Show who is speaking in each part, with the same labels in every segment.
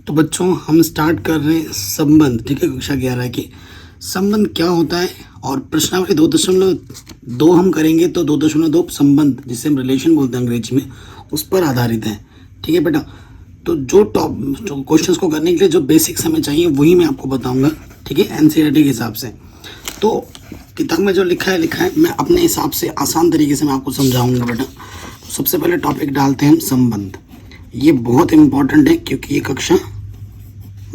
Speaker 1: तो बच्चों हम स्टार्ट कर रहे हैं संबंध, ठीक है, कक्षा 11 के। संबंध क्या होता है और प्रश्नावली 2.2 हम करेंगे तो 2.2 संबंध जिसे हम रिलेशन बोलते हैं अंग्रेजी में, उस पर आधारित है। ठीक है बेटा, तो जो क्वेश्चंस को करने के लिए जो बेसिक्स हमें चाहिए वही मैं आपको बताऊंगा, ठीक है, एनसीईआरटी के हिसाब से। तो किताब में जो लिखा है मैं अपने हिसाब से आसान तरीके से मैं आपको समझाऊंगा बेटा। तो सबसे पहले टॉपिक डालते हैं हम संबंध। ये बहुत इंपॉर्टेंट है क्योंकि ये कक्षा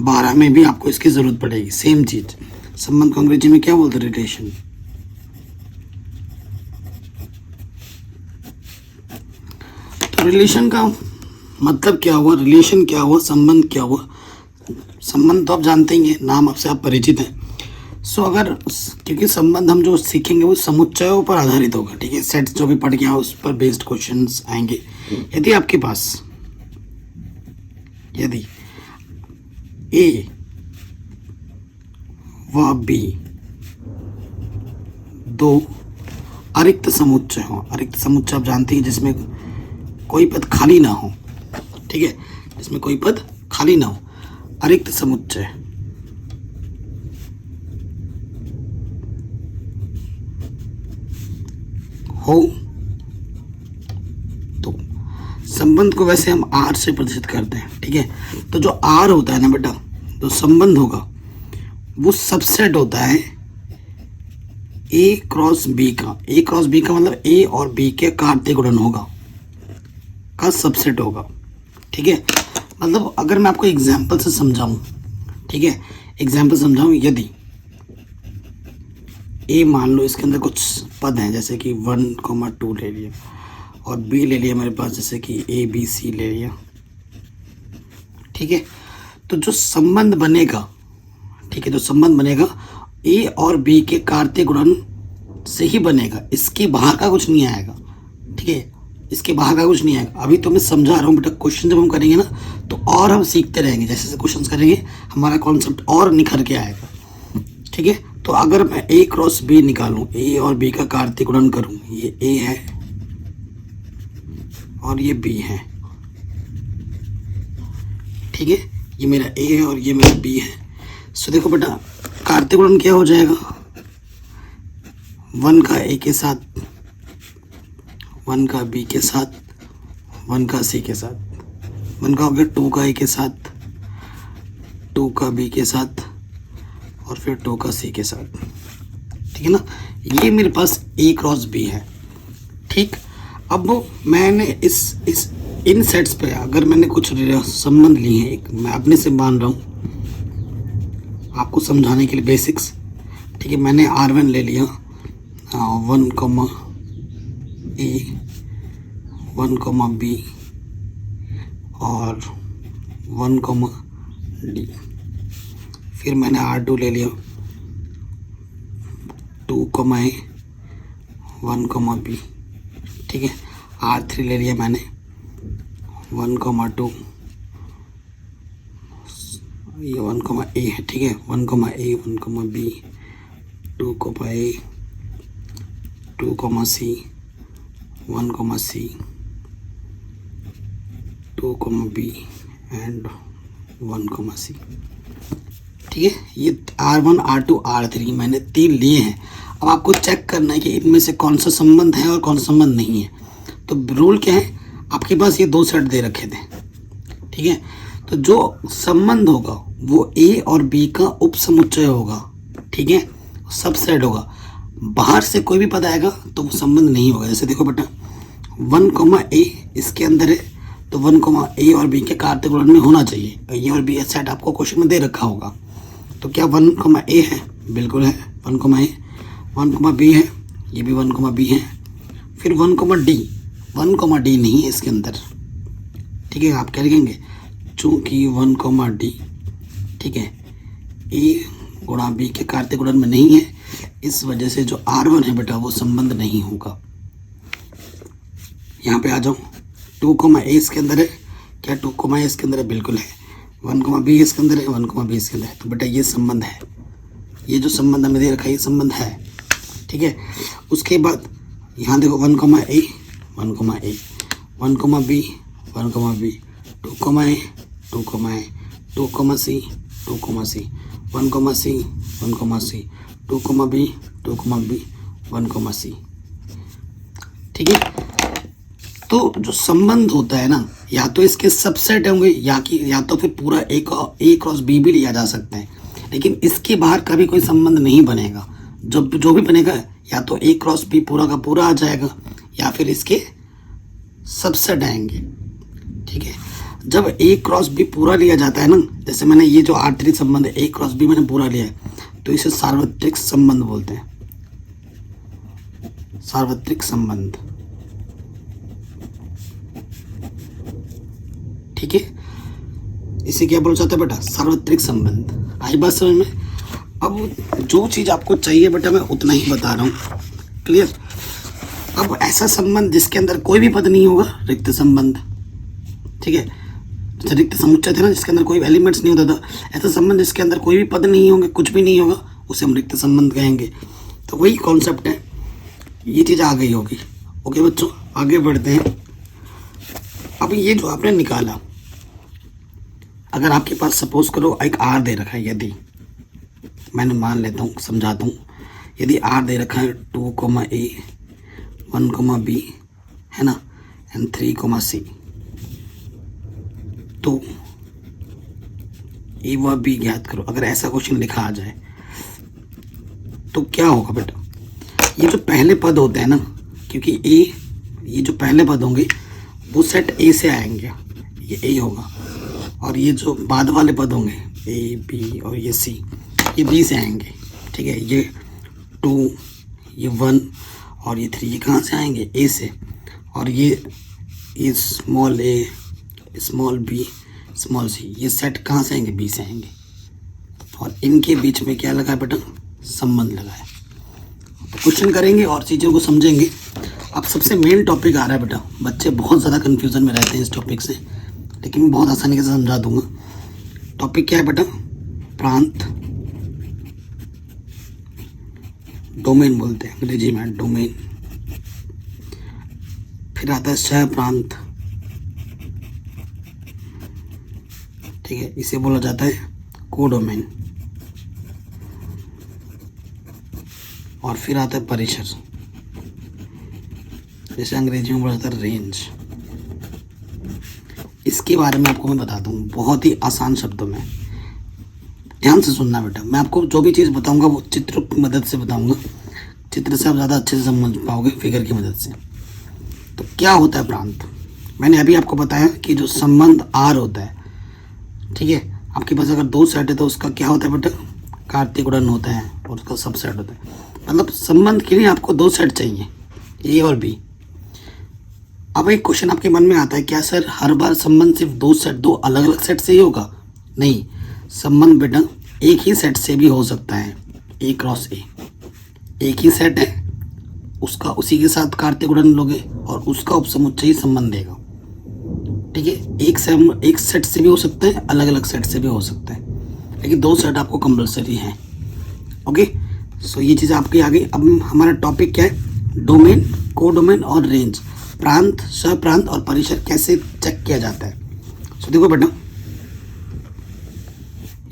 Speaker 1: 12 में भी आपको इसकी जरूरत पड़ेगी। सेम चीज, संबंध को अंग्रेजी में क्या बोलते हैं? रिलेशन। तो रिलेशन का मतलब क्या हुआ, रिलेशन क्या हुआ, संबंध क्या हुआ? संबंध तो आप जानते ही हैं, नाम आपसे आप परिचित हैं। सो अगर क्योंकि संबंध हम जो सीखेंगे वो समुच्चयों पर आधारित होगा, ठीक है, सेट्स जो भी पढ़ गया उस पर बेस्ड क्वेश्चंस आएंगे। यदि आपके पास यदि ए व बी दो अरिक्त समुच्चय हो, अरिक्त समुच्चय आप जानते हैं जिसमें कोई पद खाली ना हो, ठीक है, जिसमें कोई पद खाली ना हो, अरिक्त समुच्चय हो तो संबंध को वैसे हम आर से प्रदर्शित करते हैं, ठीक है। तो जो आर होता है ना बेटा, जो संबंध होगा वो सबसेट होता है ए क्रॉस बी का। ए क्रॉस बी का मतलब ए और बी के कार्तीय गुणन होगा का सबसेट होगा, ठीक है। मतलब अगर मैं आपको एग्जांपल से समझाऊं, ठीक है, एग्जांपल समझाऊं, यदि ए मान लो इसके अंदर कुछ पद हैं जैसे कि 1,2 ले लिया और बी ले लिया मेरे पास जैसे कि ABC ले लिया, ठीक है। तो जो संबंध बनेगा, ठीक है, जो संबंध बनेगा ए और बी के कार्तीय गुणन से ही बनेगा, इसके बाहर का कुछ नहीं आएगा, ठीक है, इसके बाहर का कुछ नहीं आएगा। अभी तो मैं समझा रहा हूँ बेटा, क्वेश्चन जब हम करेंगे ना तो और हम सीखते रहेंगे, जैसे जैसे क्वेश्चन करेंगे हमारा कॉन्सेप्ट और निखर के आएगा, ठीक है। तो अगर मैं ए क्रॉस बी निकालूं, ए और बी का कार्तीय गुणन करूं, ये ए है और ये बी है, ठीक है, ये मेरा ए है और ये मेरा बी है। सो देखो बेटा, कार्तीय गुणन क्या हो जाएगा? 1 का ए के साथ, 1 का बी के साथ, 1 का सी के साथ, 1 का हो गया 2 का ए के साथ, 2 का बी के साथ और फिर 2 का सी के साथ, ठीक है ना। ये मेरे पास ए क्रॉस बी है, ठीक। अब मैंने इस इन सेट्स पे अगर मैंने कुछ संबंध लिए हैं, एक मैं अपने से मान रहा हूँ आपको समझाने के लिए बेसिक्स, ठीक है। मैंने R1 ले लिया 1, A 1, B और 1, D। फिर मैंने R2 ले लिया 2, A 1, B, ठीक है। R3 ले लिया मैंने 1, 2, ये 1, A है, ठीक है, 1, A 1, B 2, A 2, C 1, C 2, B and 1, C, ठीक है। ये R1 R2 R3 मैंने 3 लिए हैं। अब आपको चेक करना है कि इनमें से कौन सा संबंध है और कौन सा संबंध नहीं है। तो रूल क्या है, आपके पास ये 2 सेट दे रखे थे, ठीक है। तो जो संबंध होगा वो ए और बी का उपसमुच्चय होगा, ठीक है, सबसेट होगा। बाहर से कोई भी पद आएगा तो वो संबंध नहीं होगा। जैसे देखो बेटा 1, A इसके अंदर है तो 1, A और B के कार्तीय गुणन में होना चाहिए। ए और बी सेट आपको क्वेश्चन में दे रखा होगा। तो क्या 1, A है? बिल्कुल है, 1, A 1, B है, ये भी 1, B है। फिर 1, D, 1, D नहीं है इसके अंदर, ठीक है। आप क्या लिखेंगे? चूंकि 1, D, ठीक है, A गुणा B के कार्तीय गुणन में नहीं है, इस वजह से जो R1 है बेटा वो संबंध नहीं होगा। यहाँ पे आ जाओ, 2, A इसके अंदर है, क्या 2, A इसके अंदर है? बिल्कुल है। 1, B इसके अंदर है, 1, B इसके अंदर है। तो बेटा ये संबंध है, ये जो संबंध हमें दे रखा है ये संबंध है, ठीक है। उसके बाद यहाँ देखो 1, A 1, A 1, B 1, B 2, A 2, A 2, C, 2, C, 1, C, 1, C, 2, B, 1, C। ठीक है, तो जो संबंध होता है ना, या तो इसके सबसेट होंगे या तो फिर पूरा ए क्रॉस बी भी लिया जा सकता है, लेकिन इसके बाहर कभी कोई संबंध नहीं बनेगा। जो भी बनेगा या तो ए क्रॉस बी पूरा का पूरा आ जाएगा या फिर इसके सबसेट आएंगे। ठीक है, जब ए क्रॉस बी पूरा लिया जाता है ना, जैसे मैंने ये जो R3 संबंध है, ए क्रॉस बी मैंने पूरा लिया है, तो इसे सार्वत्रिक संबंध बोलते हैं, सार्वत्रिक संबंध। ठीक है, इसे क्या बोला जाता है बेटा? सार्वत्रिक संबंध। आई बात समझ में? अब जो चीज आपको चाहिए बेटा मैं उतना ही बता रहा हूँ, क्लियर? अब ऐसा संबंध जिसके अंदर कोई भी पद नहीं होगा, रिक्त संबंध। ठीक है, जैसे रिक्त समुच्चय थे ना, जिसके अंदर कोई एलिमेंट्स नहीं होता था, ऐसा संबंध जिसके अंदर कोई भी पद नहीं होंगे, कुछ भी नहीं होगा, उसे हम रिक्त संबंध कहेंगे। तो वही कॉन्सेप्ट है, ये चीज आ गई होगी। ओके बच्चों, आगे बढ़ते हैं। अब ये जो आपने निकाला, अगर आपके पास सपोज करो एक आर दे रखा है, यदि मैंने मान लेता हूँ, समझाता हूँ, यदि आर दे रखा है 2, A, 1, B है ना, एंड 3, C, तो ए व बी ज्ञात करो। अगर ऐसा क्वेश्चन लिखा आ जाए तो क्या होगा बेटा? ये जो पहले पद होते हैं ना, क्योंकि ये जो पहले पद होंगे वो सेट ए से आएंगे, ये ए होगा, और ये जो बाद वाले पद होंगे ए बी और ये सी, ये बी से आएंगे। ठीक है, ये 2, ये 1 और ये 3, ये कहाँ से आएंगे? ए से। और ये स्मॉल ए, स्मॉल बी, स्मॉल सी, ये सेट कहाँ से आएंगे? बी से आएंगे। और इनके बीच में क्या लगा है बेटा? संबंध लगा है। तो क्वेश्चन करेंगे और चीज़ों को समझेंगे। अब सबसे मेन टॉपिक आ रहा है बेटा, बच्चे बहुत ज़्यादा कन्फ्यूजन में रहते हैं इस टॉपिक से, लेकिन मैं बहुत आसानी से समझा दूंगा। टॉपिक क्या है बेटा? प्रांत, डोमेन बोलते हैं अंग्रेजी में, डोमेन। फिर आता है सह प्रांत। ठीक है, इसे बोला जाता है कोडोमेन। और फिर आता है परिसर, जैसे अंग्रेजी में बोला जाता है रेंज। इसके बारे में आपको मैं बताता हूँ बहुत ही आसान शब्दों में, ध्यान से सुनना बेटा। मैं आपको जो भी चीज़ बताऊंगा वो चित्र की मदद से बताऊंगा, चित्र से आप ज़्यादा अच्छे से समझ पाओगे फिगर की मदद से। तो क्या होता है प्रांत? मैंने अभी आपको बताया कि जो संबंध आर होता है, ठीक है, आपके पास अगर 2 सेट है तो उसका क्या होता है बेटा? कार्तीय गुणन होता है और उसका सब सेट होता है। मतलब संबंध के लिए आपको 2 सेट चाहिए, ए और बी। अब एक क्वेश्चन आपके मन में आता है, क्या सर हर बार संबंध सिर्फ 2 सेट, 2 अलग अलग सेट से ही होगा? नहीं, संबंध बेटा एक ही सेट से भी हो सकता है। ए क्रॉस ए एक ही सेट है, उसका उसी के साथ कार्तीय गुणन लोगे और उसका उपसमुच्चय ही संबंध देगा। ठीक है, एक सेट से भी हो सकता है, अलग अलग सेट से भी हो सकता है, लेकिन 2 सेट आपको कंपल्सरी है। ओके, सो ये चीज़ आपकी आ गई। अब हमारा टॉपिक क्या है? डोमेन, कोडोमेन और रेंज। प्रांत, सहप्रांत और परिसर कैसे चेक किया जाता है? सो देखो बेटा,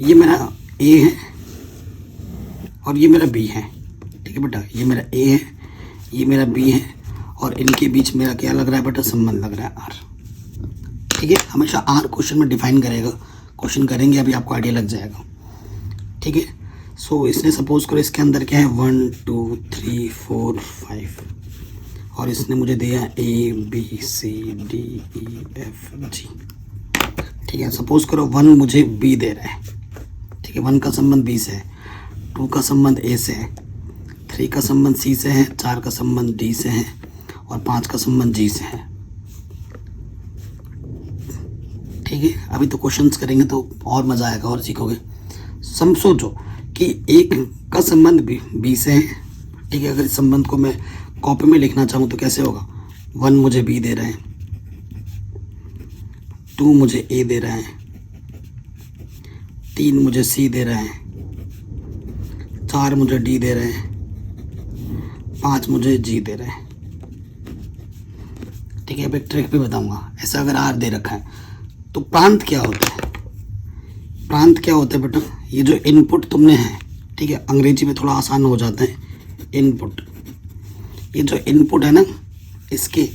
Speaker 1: ये मेरा ए है और ये मेरा बी है। ठीक है बेटा, ये मेरा ए है, ये मेरा बी है, और इनके बीच मेरा क्या लग रहा है बेटा? संबंध लग रहा है आर। ठीक है, हमेशा आर क्वेश्चन में डिफाइन करेगा, क्वेश्चन करेंगे अभी आपको आइडिया लग जाएगा। ठीक है, सो इसने सपोज करो इसके अंदर क्या है? 1 2 3 4 5, और इसने मुझे दिया A B C D E F G. ठीक है, सपोज करो 1 मुझे बी दे रहा है। ठीक है, 1 का संबंध बी से है, 2 का संबंध ए से है, 3 का संबंध सी से है, 4 का संबंध डी से है, और 5 का संबंध जी से है। ठीक है, अभी तो क्वेश्चंस करेंगे तो और मज़ा आएगा और सीखोगे। सोचो कि एक का संबंध बी से है। ठीक है, अगर इस संबंध को मैं कॉपी में लिखना चाहूँ तो कैसे होगा? 1 मुझे बी दे रहा है, 2 मुझे ए दे रहा है, 3 मुझे सी दे रहा है, 4 मुझे डी दे रहा है, 5 मुझे जी दे रहा है। ठीक है, अब एक ट्रिक भी बताऊंगा। ऐसा अगर आर दे रखा है तो प्रांत क्या होता है? प्रांत क्या होता है बेटा, ये जो इनपुट तुमने है, ठीक है, अंग्रेजी में थोड़ा आसान हो जाता है, इनपुट, ये जो इनपुट है ना इसके,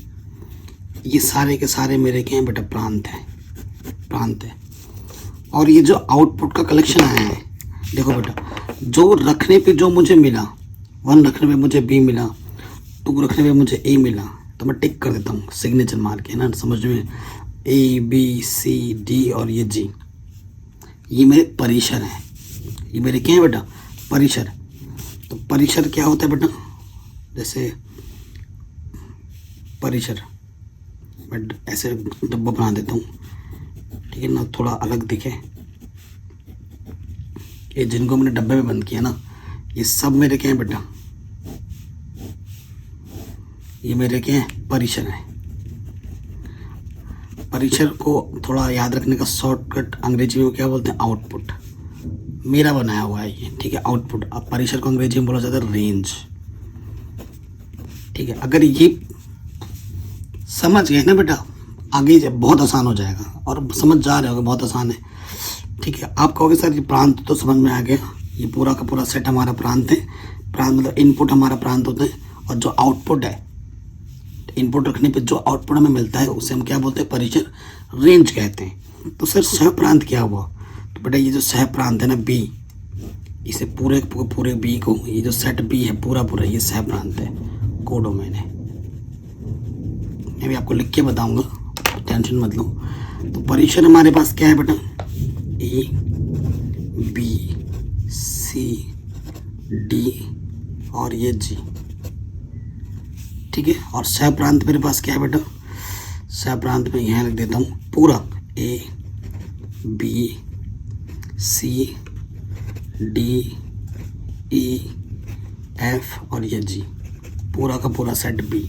Speaker 1: ये सारे के सारे मेरे क्या हैं बेटा, प्रांत है, प्रांत है। और ये जो आउटपुट का कलेक्शन आया है, देखो बेटा, जो रखने पे जो मुझे मिला, 1 रखने पे मुझे B मिला, 2 रखने पे मुझे A मिला, तो मैं टिक कर देता हूँ सिग्नेचर मार के ना, समझ में, A B C D और ये G, ये मेरे परिसर हैं, ये मेरे क्या है बेटा, परिसर। तो परिसर क्या होता है बेटा, जैसे परिसर, मैं ऐसे डब्बा बना देता हूँ, ठीक है ना, थोड़ा अलग दिखे, ये जिनको मैंने डब्बे में बंद किया ना, ये सब मेरे क्या है बेटा, ये मेरे क्या है, परिसर है। परिसर को थोड़ा याद रखने का शॉर्टकट अंग्रेजी में क्या बोलते हैं, आउटपुट, मेरा बनाया हुआ है ये, ठीक है, आउटपुट। अब परिसर को अंग्रेजी में बोला जाता है रेंज, ठीक है। अगर ये समझ गए ना बेटा, आगे जब बहुत आसान हो जाएगा, और समझ जा रहे होगे बहुत आसान है, ठीक है। आप कहोगे सर ये प्रांत तो समझ में आ गया, ये पूरा का पूरा सेट हमारा प्रांत है, प्रांत मतलब इनपुट हमारा प्रांत होता है, और जो आउटपुट है, इनपुट रखने पे जो आउटपुट हमें मिलता है उसे हम क्या बोलते हैं, परिसर, रेंज कहते हैं। तो सर सह प्रांत क्या हुआ, तो बेटा ये जो सह प्रांत है ना B, इसे पूरे पूरे B को, ये जो सेट B है पूरा पूरा, ये सह प्रांत है, कोडोमेन है। मैं भी आपको लिख के बताऊंगा, टेंशन मत लो। तो परिसर हमारे पास क्या है बेटा, A B C D और ये G, ठीक है। और सह प्रांत मेरे पास क्या है बेटा, सह प्रांत में यहाँ लिख देता हूँ पूरा, A B C D E F और ये G, पूरा का पूरा सेट B,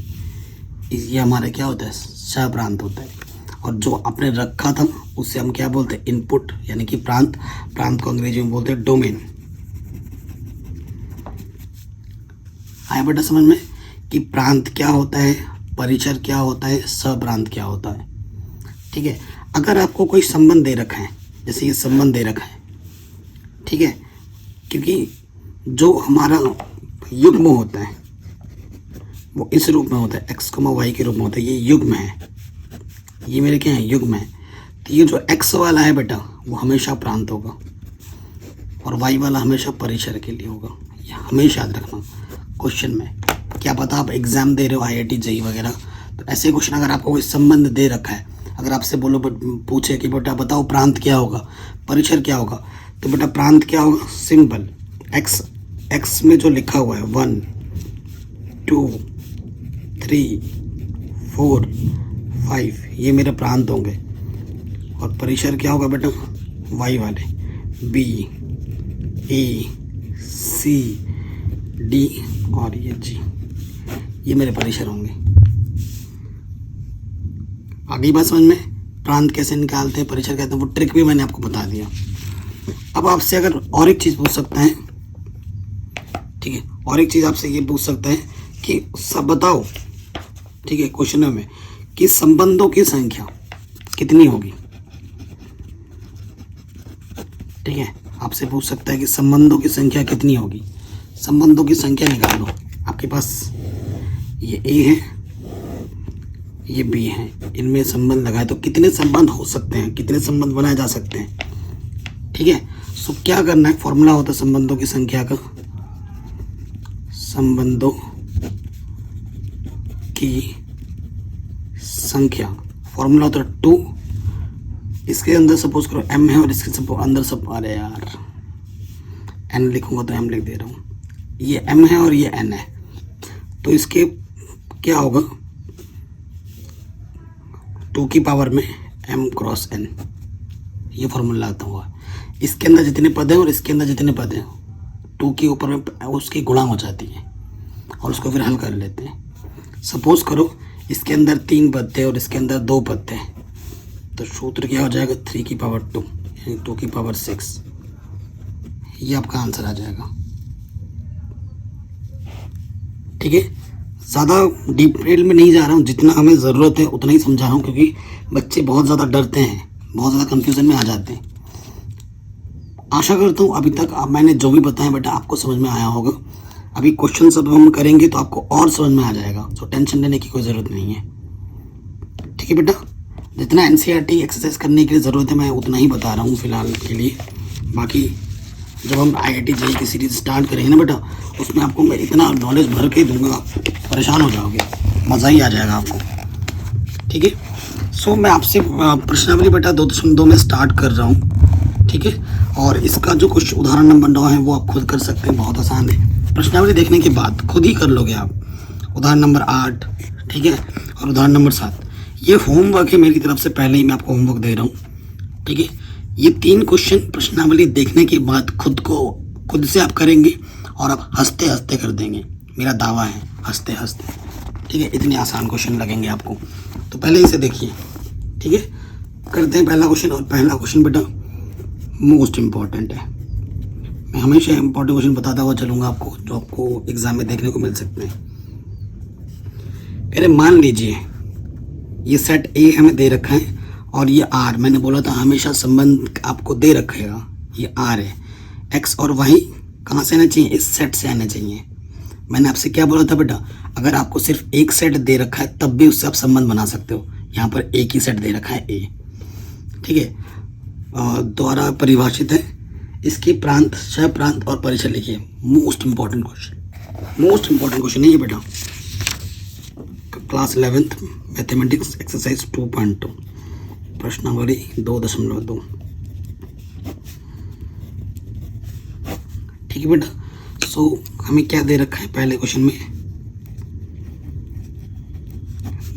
Speaker 1: ये हमारा क्या होता है, सह प्रांत होता है। और जो आपने रखा था उसे हम क्या बोलते हैं, इनपुट, यानी कि प्रांत, प्रांत को अंग्रेजी में बोलते हैं डोमेन। आया बेटा समझ में कि प्रांत क्या होता है, परिसर क्या होता है, सप्रांत क्या होता है, ठीक है। अगर आपको कोई संबंध दे रखा है, जैसे ये संबंध दे रखा है, ठीक है, क्योंकि जो हमारा युग्म होता है वो इस रूप में होता है, x, y के रूप में होता है, ये युग्म है, ये मेरे क्या है, युग्म है। तो ये जो x वाला है बेटा वो हमेशा प्रांत होगा, और y वाला हमेशा परिसर के लिए होगा, ये हमेशा याद रखना। क्वेश्चन में क्या पता आप एग्जाम दे रहे हो IIT JEE वगैरह, तो ऐसे क्वेश्चन अगर आपको कोई संबंध दे रखा है, अगर आपसे बोलो पूछे कि बेटा बताओ प्रांत क्या होगा, परिसर क्या होगा, तो बेटा प्रांत क्या होगा, सिंपल, x में जो लिखा हुआ है 1 2 3 4 5, ये मेरे प्रांत होंगे। और परिसर क्या होगा बेटा, y वाले, B A C D और ये G, ये मेरे परिसर होंगे। आगे बात समझ में, प्रांत कैसे निकालते हैं, परिसर कहते हैं, वो ट्रिक भी मैंने आपको बता दिया। अब आपसे अगर और एक चीज़ पूछ सकता है, ठीक है, और एक चीज़ आपसे ये पूछ सकता है कि सब बताओ, ठीक है, क्वेश्चन में कि संबंधों की संख्या कितनी होगी, ठीक है, आपसे पूछ सकता है कि संबंधों की संख्या कितनी होगी। संबंधों की संख्या निकाल लो, आपके पास ये A है, ये B है, इनमें संबंध लगाए तो कितने संबंध हो सकते हैं, कितने संबंध बनाए जा सकते हैं, ठीक है। सो क्या करना है, फॉर्मूला होता है संबंधों की संख्या का, संबंधों की संख्या, फॉर्मूला होता है 2, इसके अंदर सपोज करो M है और इसके अंदर सब, अरे यार N लिखूंगा तो M लिख दे रहा हूँ, ये M है और ये N है, तो इसके क्या होगा, 2 की पावर में M क्रॉस N, ये फॉर्मूला आता हुआ। इसके अंदर जितने पद हैं और इसके अंदर जितने पद हैं 2 के ऊपर में उसकी गुणा हो जाती है, और उसको फिर हल कर लेते हैं। सपोज करो इसके अंदर 3 पद थे और इसके अंदर 2 पद थे, तो सूत्र क्या हो जाएगा, 3 की पावर 2 यानी 2 की पावर 6, ये आपका आंसर आ जाएगा, ठीक है। ज़्यादा डिटेल में नहीं जा रहा हूँ, जितना हमें ज़रूरत है उतना ही समझा रहा हूँ, क्योंकि बच्चे बहुत ज़्यादा डरते हैं, बहुत ज़्यादा कंफ्यूजन में आ जाते हैं। आशा करता हूँ अभी तक मैंने जो भी बताया बेटा आपको समझ में आया होगा। अभी क्वेश्चन सब हम करेंगे तो आपको और समझ में आ जाएगा, तो टेंशन लेने की कोई ज़रूरत नहीं है। ठीक है बेटा, जितना एनसीईआरटी एक्सरसाइज करने के लिए ज़रूरत है मैं उतना ही बता रहा हूँ फ़िलहाल के लिए। बाकी जब हम IIT JEE की सीरीज़ स्टार्ट करेंगे ना बेटा, उसमें आपको मैं इतना नॉलेज भर के दूंगा, परेशान हो जाओगे, मज़ा ही आ जाएगा आपको। ठीक है, सो मैं आपसे प्रश्नावली बेटा 2.2 में स्टार्ट कर रहा हूँ। ठीक है, और इसका जो कुछ उदाहरण नंबर 9 है वो आप खुद कर सकते हैं, बहुत आसान है। प्रश्नावली देखने के बाद खुद ही कर लोगे आप। उदाहरण नंबर 8, ठीक है, और उदाहरण नंबर 7, ये होमवर्क है मेरी तरफ से, पहले ही मैं आपको होमवर्क दे रहा हूँ। ठीक है, ये 3 क्वेश्चन प्रश्नावली देखने के बाद खुद से आप करेंगे और आप हंसते हंसते कर देंगे, मेरा दावा है, हंसते हंसते। ठीक है, इतने आसान क्वेश्चन लगेंगे आपको, तो पहले इसे देखिए। ठीक है, करते हैं पहला क्वेश्चन। और पहला क्वेश्चन बेटा मोस्ट इम्पॉर्टेंट है, मैं हमेशा इम्पॉर्टेंट क्वेश्चन बताता हुआ चलूँगा आपको, जो आपको एग्जाम में देखने को मिल सकते हैं। कह रहे मान लीजिए ये सेट ए हमें दे रखा है और ये आर, मैंने बोला था हमेशा संबंध आपको दे रखेगा, ये आर है। एक्स और वाई कहाँ से आना चाहिए, इस सेट से आना चाहिए। मैंने आपसे क्या बोला था बेटा, अगर आपको सिर्फ एक सेट दे रखा है तब भी उससे आप संबंध बना सकते हो। यहाँ पर एक ही सेट दे रखा है ए, ठीक है, द्वारा परिभाषित है। इसके प्रांत, सह प्रांत और परिचय लिखिए। मोस्ट इंपॉर्टेंट क्वेश्चन है ये बेटा, क्लास 11th मैथमेटिक्स एक्सरसाइज 2.2 प्रश्नावली 2.2। ठीक है बेटा, सो हमें क्या दे रखा है, पहले क्वेश्चन में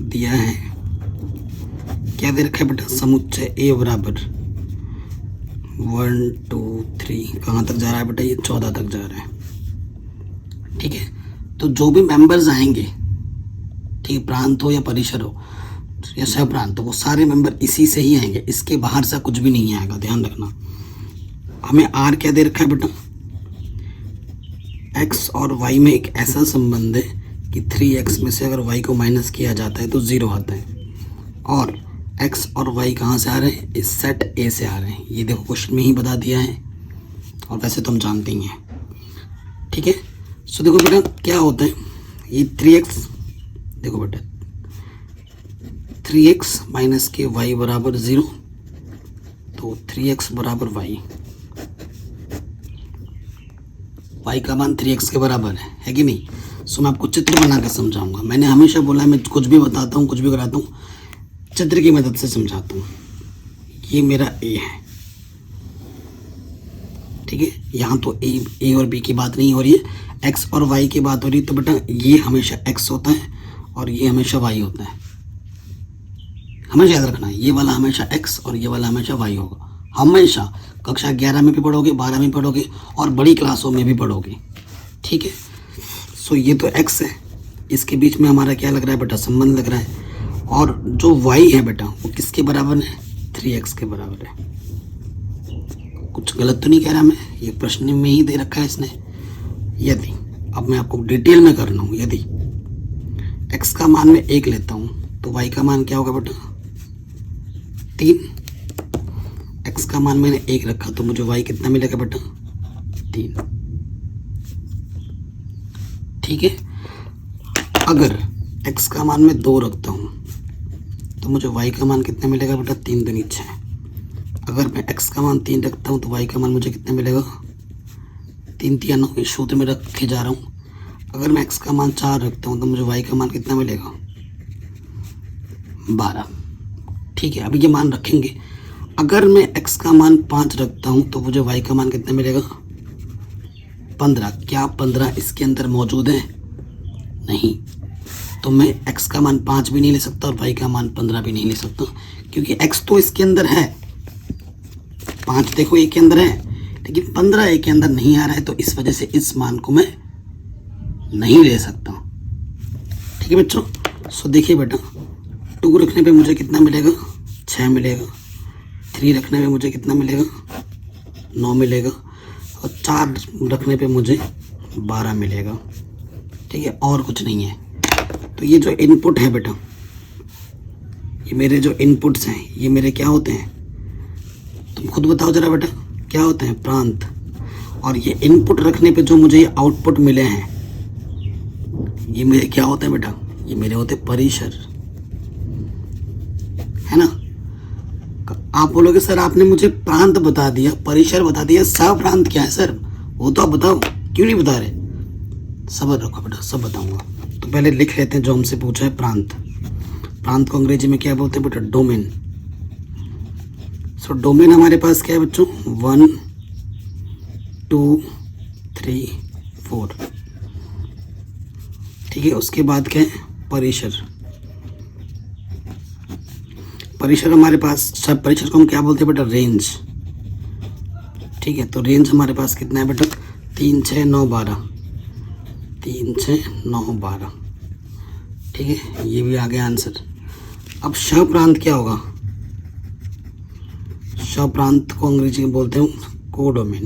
Speaker 1: दिया है, क्या दे रखा है बेटा, समुच्चय ए बराबर 1 2 3, कहाँ तक जा रहा है बेटा, ये 14 तक जा रहा है। ठीक है, तो जो भी मेंबर्स आएंगे, ठीक, प्रांत हो या परिसर हो या सह प्रांत हो, वो सारे मेंबर इसी से ही आएंगे, इसके बाहर से कुछ भी नहीं आएगा, ध्यान रखना। हमें आर क्या दे रखा है बेटा, एक्स और वाई में एक ऐसा संबंध है कि 3x में से अगर y को माइनस किया जाता है तो 0 आता है, और x और y कहाँ से आ रहे हैं, इस सेट A से आ रहे हैं। ये देखो क्वेश्चन में ही बता दिया है, और वैसे तो हम जानते ही हैं। ठीक है, सो देखो बेटा क्या होता है, ये 3x, देखो बेटा 3x माइनस के y बराबर 0, तो 3x बराबर y का मान 3x के बराबर है कि नहीं। सो मैं आपको चित्र बना कर समझाऊंगा। मैंने हमेशा बोला है मैं कुछ भी बताता हूँ, कुछ भी कराता हूँ, चित्र की मदद से समझाता हूँ। ये मेरा a है, ठीक है, यहाँ तो a और b की बात नहीं हो रही है, x और y की बात हो रही है। तो बेटा ये हमेशा x होता है और ये हमेशा y होता है, हमेशा याद रखना है, ये वाला हमेशा x और ये वाला हमेशा y होगा, हमेशा। कक्षा 11 में भी पढ़ोगे, 12 में पढ़ोगे और बड़ी क्लासों में भी पढ़ोगे। ठीक है, सो ये तो x है, इसके बीच में हमारा क्या लग रहा है बेटा, संबंध लग रहा है। और जो y है बेटा वो किसके बराबर है, 3x के बराबर है। कुछ गलत तो नहीं कह रहा मैं, ये प्रश्न में ही दे रखा है इसने। यदि, अब मैं आपको डिटेल में कर रहा हूँ, यदि x का मान मैं 1 लेता हूँ तो y का मान क्या होगा बेटा, 3। x का मान मैंने 1 रखा तो मुझे y कितना मिलेगा बेटा, 3। ठीक है, अगर x का मान मैं 2 रखता हूँ तो मुझे y का मान कितना मिलेगा बेटा, 3 दूनी 6। अगर मैं x का मान 3 रखता हूँ तो y का मान मुझे कितना मिलेगा, 3 3 9, इस सूत्र में रख के जा रहा हूँ। अगर मैं x का मान 4 रखता हूँ तो मुझे y का मान कितना मिलेगा, 12। ठीक है, अभी ये मान रखेंगे। अगर मैं x का मान 5 रखता हूँ तो मुझे y का मान कितना मिलेगा, 15। क्या 15 इसके अंदर मौजूद है, नहीं, तो मैं x का मान 5 भी नहीं ले सकता और y का मान 15 भी नहीं ले सकता, क्योंकि x तो इसके अंदर है, 5 देखो एक के अंदर है, लेकिन 15 एक के अंदर नहीं आ रहा है, तो इस वजह से इस मान को मैं नहीं ले सकता। ठीक है बच्चों, सो देखिए बेटा 2 रखने पे मुझे कितना मिलेगा, 6 मिलेगा। 3 रखने पे मुझे कितना मिलेगा, 9 मिलेगा। और 4 रखने पे मुझे 12 मिलेगा। ठीक है, और कुछ नहीं है। तो ये जो इनपुट है बेटा, ये मेरे जो इनपुट्स हैं ये मेरे क्या होते हैं, तुम खुद बताओ जरा बेटा, क्या होते हैं? प्रांत। और ये इनपुट रखने पे जो मुझे ये आउटपुट मिले हैं, ये मेरे क्या होते हैं बेटा? ये मेरे होते परिसर, है ना? आप बोलोगे सर आपने मुझे प्रांत बता दिया, परिसर बता दिया, सप्रांत क्या है सर? वो तो आप बताओ, क्यों नहीं बता रहे? सब्र रखो बेटा, सब बताऊंगा। तो पहले लिख लेते हैं जो हमसे पूछा है, प्रांत। प्रांत को अंग्रेजी में क्या बोलते हैं बेटा? डोमेन। सो डोमेन हमारे पास क्या है बच्चों? 1 2 3 4, ठीक है। उसके बाद क्या है? परिसर। परिसर हमारे पास, सब परिसर को हम क्या बोलते हैं बेटा? रेंज, ठीक है। तो रेंज हमारे पास कितना है बेटा? 3 6 9 12, 3 6 9 12, ठीक है। ये भी आ गया आंसर। अब सप्रांत क्या होगा? सप्रांत को अंग्रेजी में बोलते हैं कोडोमेन।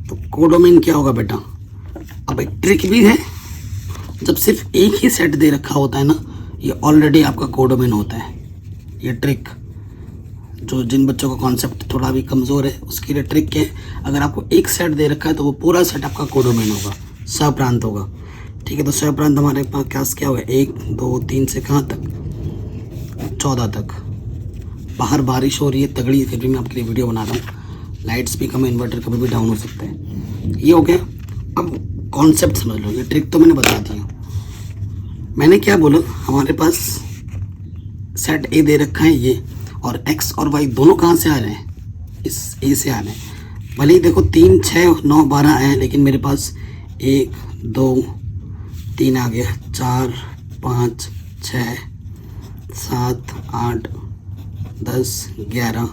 Speaker 1: तो कोडोमेन क्या होगा बेटा? अब एक ट्रिक भी है, जब सिर्फ एक ही सेट दे रखा होता है ना, ये ऑलरेडी आपका कोडोमेन होता है। ये ट्रिक, जो जिन बच्चों का कॉन्सेप्ट थोड़ा भी कमज़ोर है उसके लिए ट्रिक क्या है? अगर आपको एक सेट दे रखा है तो वो पूरा सेट आपका कोडोमेन होगा, सप्रांत होगा, ठीक है। तो सप्रांत हमारे पास क्या होगा? 1 2 3 से कहाँ तक? 14 तक। बाहर बारिश हो रही है तगड़ी, फिर भी मैं आपके लिए वीडियो बना रहा हूँ। लाइट्स भी कम है, इन्वर्टर कभी भी डाउन हो सकता है। ये हो गया। अब कॉन्सेप्ट समझ लो, ये ट्रिक तो मैंने बता दिया। मैंने क्या बोला? हमारे पास सेट ए दे रखा है ये, और एक्स और वाई दोनों कहाँ से आ रहे हैं? इस ए से आ रहे हैं। भले ही देखो 3 6 9 12 है, लेकिन मेरे पास 1 2 3 आ गया, 4 5 6 7 8 10 11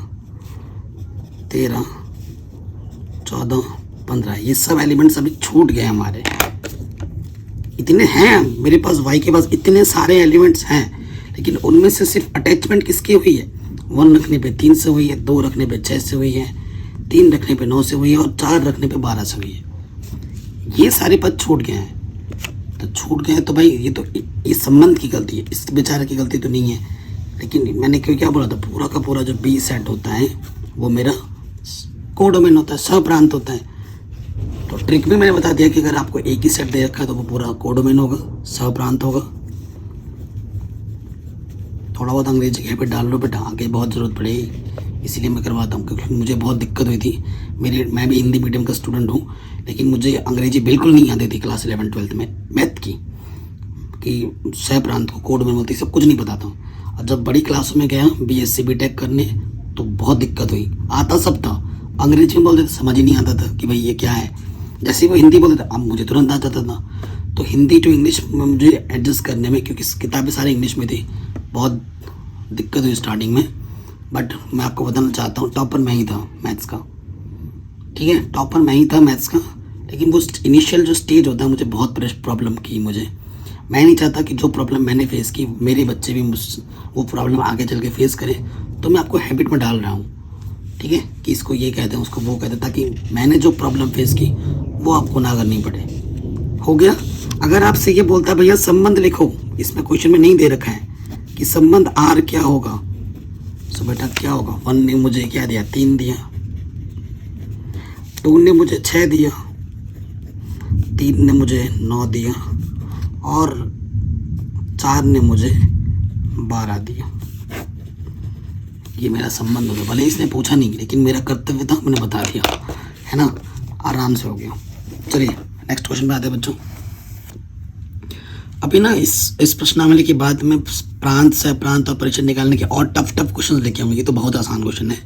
Speaker 1: 13 14 15, ये सब एलिमेंट्स अभी छूट गए हमारे। इतने हैं मेरे पास, वाई के पास इतने सारे एलिमेंट्स हैं, लेकिन उनमें से सिर्फ अटैचमेंट किसकी हुई है? 1 रखने पे 3 से हुई है, 2 रखने पे 6 से हुई है, 3 रखने पे 9 से हुई है, और 4 रखने पे 12 से हुई है। ये सारे पद छूट गए हैं। तो छूट गए तो भाई ये तो इस संबंध की गलती है, इस बेचारे की गलती तो नहीं है। लेकिन मैंने क्यों क्या बोला था? पूरा का पूरा जो बी सेट होता है वो मेरा कोडोमेन होता है, सप्रांत होता है। तो ट्रिक भी मैंने बता दिया कि अगर आपको एक ही सेट दे रखा है तो वो पूरा कोडोमेन होगा, सप्रांत होगा। थोड़ा बहुत अंग्रेजी के पे डाल लो बेटा, आगे बहुत ज़रूरत पड़ेगी, इसीलिए मैं करवाता हूँ, क्योंकि मुझे बहुत दिक्कत हुई थी। मैं भी हिंदी मीडियम का स्टूडेंट हूँ, लेकिन मुझे अंग्रेजी बिल्कुल नहीं आती थी क्लास 11 12 में, मैथ की, कि सप्रांत को कोडोमेन बोलती, सब कुछ नहीं पता था। और जब बड़ी क्लासों में गया BSc BTech करने, तो बहुत दिक्कत हुई। आता सब था, अंग्रेजी में बोलते थे, समझ ही नहीं आता था कि भाई ये क्या है। जैसे वो हिंदी बोलते थे, अब मुझे तुरंत आ जाता था। तो हिंदी टू इंग्लिश में मुझे एडजस्ट करने में, क्योंकि किताबें सारी इंग्लिश में थी, बहुत दिक्कत हुई स्टार्टिंग में। बट मैं आपको बताना चाहता हूँ, टॉपर मैं ही था मैथ्स का, ठीक है। टॉपर मैं ही था मैथ्स का, लेकिन वो इनिशियल जो स्टेज होता है, मुझे बहुत प्रॉब्लम की मुझे। मैं नहीं चाहता कि जो प्रॉब्लम मैंने फेस की मेरे बच्चे भी वो प्रॉब्लम आगे चल के फेस करें। तो मैं आपको हैबिट में डाल रहा हूँ, ठीक है, कि इसको ये कहते हैं, उसको वो कहते हैं, ताकि मैंने जो प्रॉब्लम फेस की वो आपको ना करनी पड़े। हो गया। अगर आपसे ये बोलता है भैया संबंध लिखो, इसमें क्वेश्चन में नहीं दे रखा है कि संबंध आर क्या होगा, तो बेटा क्या होगा? 1 ने मुझे क्या दिया? 3 दिया, 2 ने मुझे 6 दिया, 3 ने मुझे 9 दिया, और 4 ने मुझे 12 दिया। ये मेरा संबंध होगा। भले इसने पूछा नहीं, लेकिन मेरा कर्तव्य था, मैंने बता दिया, है ना। आराम से हो गया। चलिए नेक्स्ट क्वेश्चन पे आते हैं बच्चों। अभी ना इस प्रश्नावली के बाद में प्रांत से प्रांत और परिचय निकालने के और टफ क्वेश्चन लेके आऊँगी। ये तो बहुत आसान क्वेश्चन है,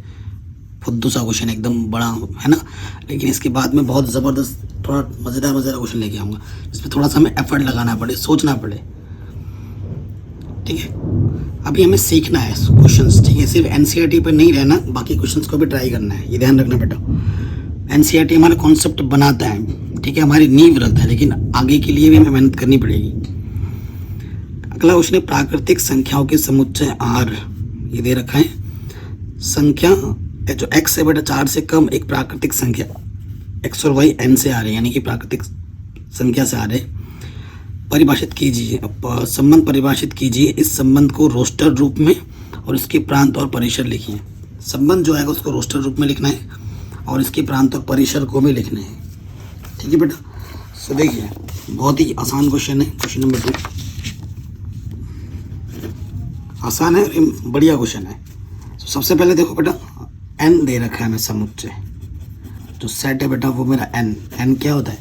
Speaker 1: फुद्दू सा क्वेश्चन, एकदम बड़ा, है ना। लेकिन इसके बाद में बहुत ज़बरदस्त, थोड़ा मज़ेदार क्वेश्चन लेके आऊँगा, जिसमें थोड़ा सा हमें एफर्ट लगाना पड़े, सोचना पड़े, ठीक है। अभी हमें सीखना है क्वेश्चंस, ठीक है। सिर्फ NCERT पे नहीं रहना, बाकी क्वेश्चंस को भी ट्राई करना है, ये ध्यान रखना बेटा। NCERT हमारा कॉन्सेप्ट बनाता है, ठीक है, हमारी नींव रखता है, लेकिन आगे के लिए भी हमें मेहनत करनी पड़ेगी। अगला क्वेश्चन है, प्राकृतिक संख्याओं के समुच्चय R, ये दे रखा है। संख्या जो x है बेटा 4 से कम एक प्राकृतिक संख्या, x और y n से आ रहे हैं, यानी कि प्राकृतिक संख्या से आ रहे हैं। परिभाषित कीजिए, संबंध परिभाषित कीजिए। इस संबंध को रोस्टर रूप में और इसके प्रांत और परिसर लिखिए। संबंध जो आएगा उसको रोस्टर रूप में लिखना है और इसके प्रांत और परिसर को भी लिखना है। ठीक है बेटा। सो देखिए बहुत ही आसान क्वेश्चन है, क्वेश्चन नंबर 2 आसान है, बढ़िया क्वेश्चन है। तो सबसे पहले देखो बेटा, एन दे रखा है हमें समुच्चय, जो सेट है बेटा वो मेरा एन। एन क्या होता है?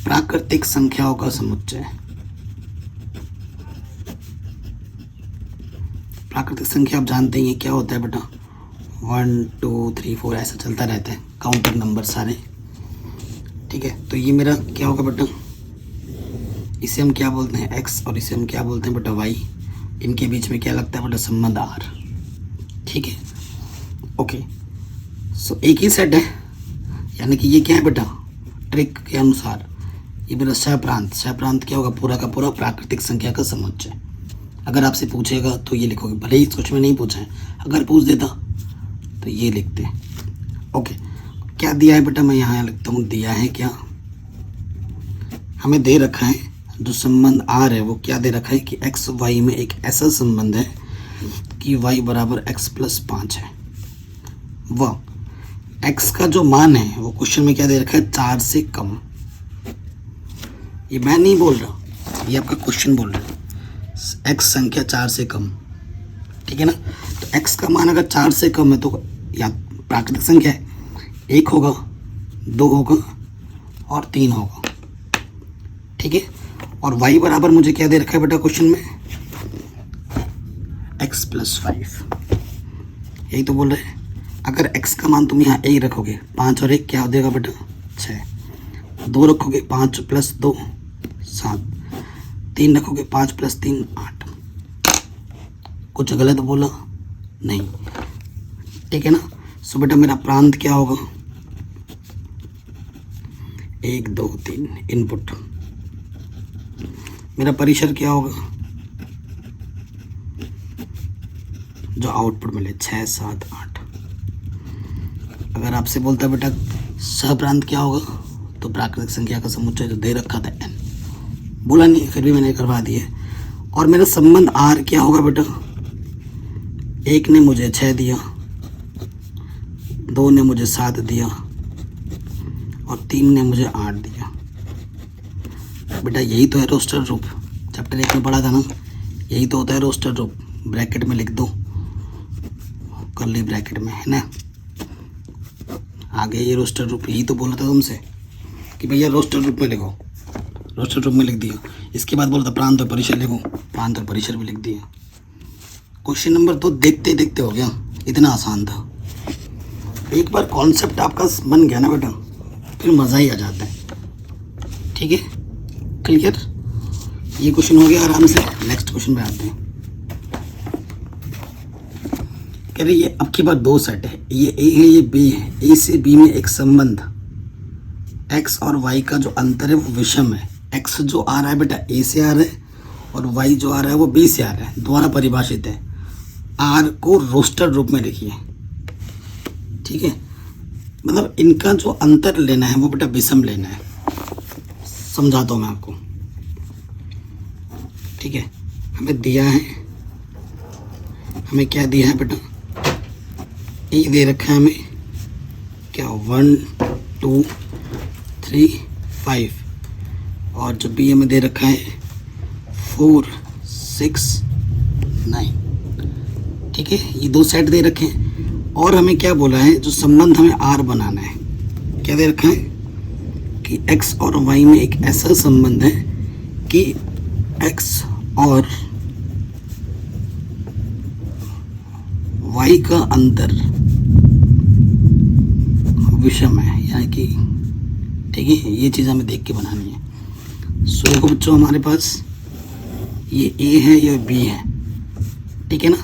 Speaker 1: प्राकृतिक संख्याओं का समुच्चय। प्राकृतिक संख्या आप जानते ही हैं क्या होता है बेटा, 1 2 3 4 ऐसा चलता रहता है, काउंटिंग नंबर सारे। ठीक है, तो ये मेरा क्या होगा बेटा, इसे हम क्या बोलते हैं एक्स और इसे हम क्या बोलते हैं बेटा वाई। इनके बीच में क्या लगता है बेटा, संबंध आर। ठीक है, ओके। सो एक ही सेट है, यानी कि ये क्या है बेटा, ट्रिक के अनुसार ये मेरा सहप्रांत। सहप्रांत क्या होगा, पूरा का पूरा प्राकृतिक संख्या का समुच्चय। अगर आपसे पूछेगा तो ये लिखोगे, भले ही कुछ में नहीं पूछा है, अगर पूछ देता तो ये लिखते हैं। ओके, क्या दिया है बेटा, मैं यहाँ लिखता हूँ, दिया है क्या, हमें दे रखा है जो संबंध आर है वो क्या दे रखा है कि एक्स वाई में एक ऐसा संबंध है कि y बराबर x प्लस 5 है। वह x का जो मान है वो क्वेश्चन में क्या दे रखा है, 4 से कम। ये मैं नहीं बोल रहा, ये आपका क्वेश्चन बोल रहा है, x संख्या 4 से कम। ठीक है ना, तो x का मान अगर 4 से कम है तो या प्राकृतिक संख्या है, 1 होगा, 2 होगा और 3 होगा। ठीक है, और y बराबर मुझे क्या दे रखा है बेटा क्वेश्चन में, x प्लस 5। यही तो बोल रहे हैं, अगर x का मान तुम यहाँ a रखोगे, 5 और 1 क्या हो जाएगा बेटा 6, 2 रखोगे 5 प्लस 2 7, 3 रखोगे 5 प्लस 3 8। कुछ गलत बोला नहीं? ठीक है ना। सो बेटा मेरा प्रांत क्या होगा, 1 2 3 इनपुट। मेरा परिसर क्या होगा, जो आउटपुट मिले 6 7 8। अगर आपसे बोलता बेटा सहप्रांत क्या होगा, तो प्राकृतिक संख्या का समुच्चय जो दे रखा था n, बोला नहीं फिर भी मैंने करवा दिया। और मेरा संबंध r क्या होगा बेटा, 1 ने मुझे 6 दिया, 2 ने मुझे 7 दिया और 3 ने मुझे 8 दिया। बेटा यही तो है रोस्टर रूप, चैप्टर 1 में पढ़ा था ना, यही तो होता है रोस्टर रूप। ब्रैकेट में लिख दो, कर्ली ब्रैकेट में, है ना, आगे ये रोस्टर रूप। यही तो बोला था तुमसे कि भैया रोस्टर रूप में लिखो, रोस्टर रूप में लिख दिया। इसके बाद बोला था प्रांत और परिसर लिखो, प्रांत और परिसर भी लिख दिया। क्वेश्चन नंबर 2 देखते देखते हो गया, इतना आसान था। एक बार कॉन्सेप्ट आपका बन गया ना बेटा, फिर मज़ा ही आ जाता है। ठीक है, क्लियर। ये क्वेश्चन हो गया आराम से। नेक्स्ट क्वेश्चन पे आते हैं। कह रही ये अब की बार 2 सेट है, ये ए है ये बी है। ए से बी में एक संबंध x और y का जो अंतर है वो विषम है। x जो आ रहा है बेटा a से आ रहा है और y जो आ रहा है वो b से आ रहा है, द्वारा परिभाषित है। r को रोस्टर रूप में लिखिए। ठीक है, मतलब इनका जो अंतर लेना है वो बेटा विषम लेना है। समझाता हूँ मैं आपको। ठीक है, हमें दिया है, हमें क्या दिया है बेटा, ये दे रखा है हमें क्या, 1 2 3 5 और जो बी हमें दे रखा है 4 6 9। ठीक है, ये 2 सेट दे रखे हैं और हमें क्या बोला है, जो संबंध हमें आर बनाना है, क्या दे रखा है कि x और y में एक ऐसा संबंध है कि x और y का अंतर विषम है, यानी कि ठीक है, ये चीज़ हमें देख के बनानी है। सो देखो बच्चों, हमारे पास ये a है ये b है। ठीक है ना,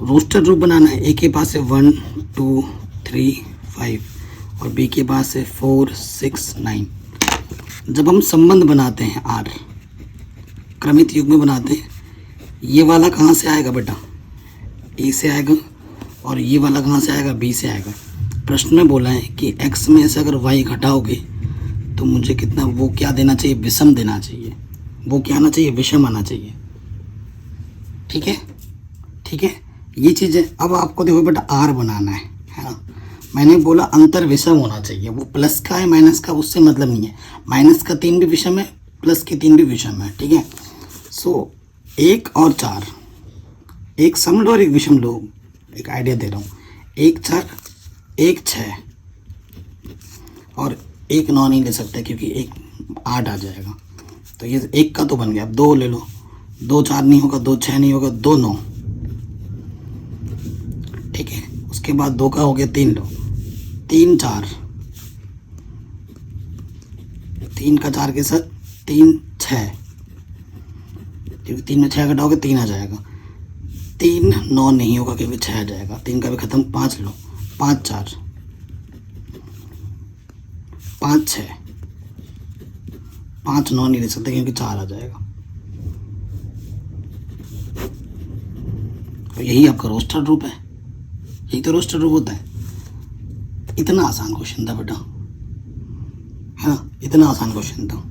Speaker 1: रोस्टर रूप बनाना है। a के पास है 1 2 3 5 और b के पास है 4 6 9। जब हम संबंध बनाते हैं r, क्रमित युग में बनाते हैं, ये वाला कहाँ से आएगा बेटा, a से आएगा और ये वाला कहाँ से आएगा, b से आएगा। प्रश्न में बोला है कि x में से अगर y घटाओगे तो मुझे कितना, वो क्या देना चाहिए, विषम देना चाहिए। वो क्या आना चाहिए, विषम आना चाहिए। ठीक है, ठीक है, ये चीज़ है। अब आपको देखो बेटा आर बनाना है ना। मैंने बोला अंतर विषम होना चाहिए, वो प्लस का है माइनस का उससे मतलब नहीं है। माइनस का 3 भी विषम है, प्लस के 3 भी विषम है, ठीक है। सो 1 और 4, एक सम लो और एक विषम लो। एक आइडिया दे रहा हूँ, 1 4 1 6 और 1 9 नहीं ले सकते क्योंकि 1 8 आ जाएगा। तो ये 1 का तो बन गया। अब 2 ले लो, 2 4 नहीं होगा, 2 6 नहीं होगा, 2 9, ठीक है। उसके बाद 2 का हो गया 3 लो, 3 4, 3 का 4 के साथ 3 6, क्योंकि 3 में 6 घटाओगे 3 आ जाएगा। 3 9 नहीं होगा क्योंकि 6 आ जाएगा, 3 का भी खत्म। 5 लो, 5 4 5 6, 5 9 नहीं ले सकते क्योंकि 4 आ जाएगा। तो यही आपका रोस्टर रूप है, यही तो रोस्टर रूप होता है। इतना आसान क्वेश्चन था बेटा, है ना, इतना आसान क्वेश्चन था,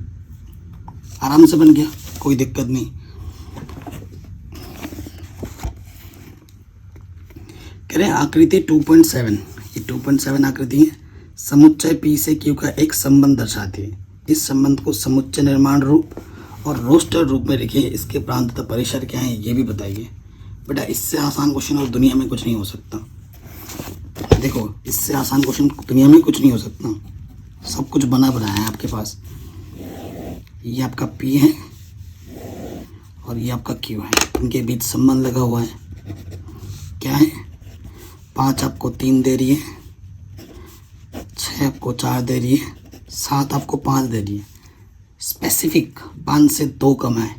Speaker 1: आराम से बन गया, कोई दिक्कत नहीं। कह रहे हैं आकृति 2.7, ये 2.7 आकृति है, समुच्चय पी से क्यू का एक संबंध दर्शाती है। इस संबंध को समुच्चय निर्माण रूप और रोस्टर रूप में लिखिए। इसके प्रांत तथा परिसर क्या है ये भी बताइए। बेटा इससे आसान क्वेश्चन और दुनिया में कुछ नहीं हो सकता। देखो इससे आसान क्वेश्चन दुनिया में कुछ नहीं हो सकता, सब कुछ बना बनाया है आपके पास। ये आपका P है और ये आपका Q है, इनके बीच संबंध लगा हुआ है। क्या है, 5 आपको 3 दे रही है, 6 आपको 4 दे रही है, 7 आपको 5 दे रही है। स्पेसिफिक 5 से 2 कम है,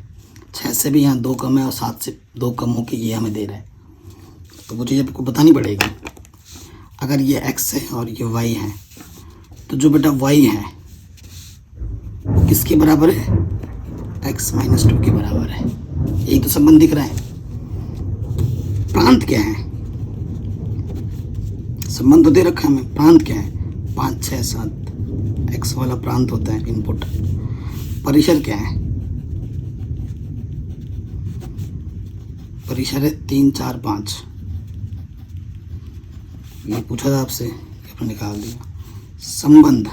Speaker 1: 6 से भी यहाँ 2 कम है और 7 से 2 कम होकर ये हमें दे रहा है। तो वो चीज़ आपको बतानी पड़ेगी। अगर ये x है और ये y है तो जो बेटा y है वो किसके बराबर है, x - 2 के बराबर है। यही तो संबंध दिख रहा है। प्रांत क्या है, संबंध तो दे रखा है हमें, प्रांत क्या है, 5 6 7 x वाला प्रांत होता है इनपुट। परिसर क्या है, परिसर है 3 4 5। ये पूछा था आपसे, आपने निकाल दिया। संबंध